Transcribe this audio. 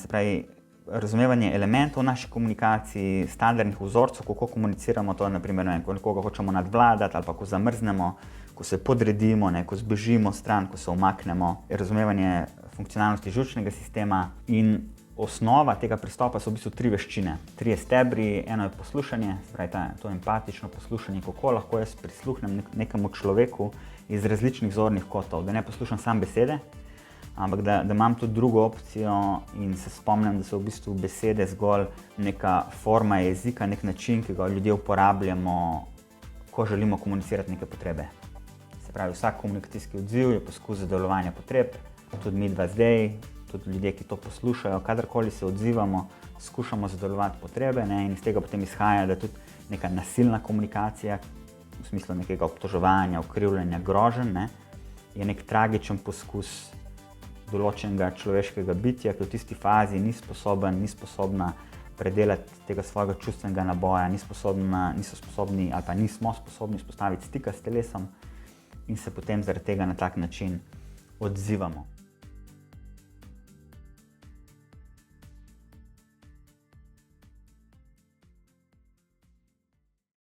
se pravi, razumevanje elementov naše komunikaciji, standardnih vzorcev, kako komuniciramo to, naprimer, ko nekoga hočemo nadvladati ali pa ko zamrznemo, ko se podredimo, ko zbežimo stran, ko se umaknemo, razumevanje funkcionalnosti žučnega sistema. In osnova tega pristopa so v bistvu 3 veščine, 3 stebri. Eno je poslušanje, se pravi to empatično poslušanje, kako lahko jaz prisluhnem nekemu človeku iz različnih zornih kotov, da ne poslušam samo besede, ampak da imam tudi drugo opcijo in se spomnim, da so v bistvu besede zgolj neka forma jezika, nek način, ki ga ljudje uporabljamo, ko želimo komunicirati neke potrebe. Se pravi, vsak komunikacijski odziv je poskus zadovoljevanja potreb, tudi mi dva zdaj, tudi ljudje, ki to poslušajo, kadarkoli se odzivamo, skušamo zadovoljevati potrebe, in iz tega potem izhaja, da tudi neka nasilna komunikacija, v smislu nekega obtoževanja, ukrivljanja, groženj, je nek tragičen poskus določenega človeškega bitja, ki v tisti fazi ni sposobna predelati tega svojega čustvenega naboja, niso sposobni ali pa nismo sposobni vzpostaviti stika s telesom in se potem zaradi tega na tak način odzivamo.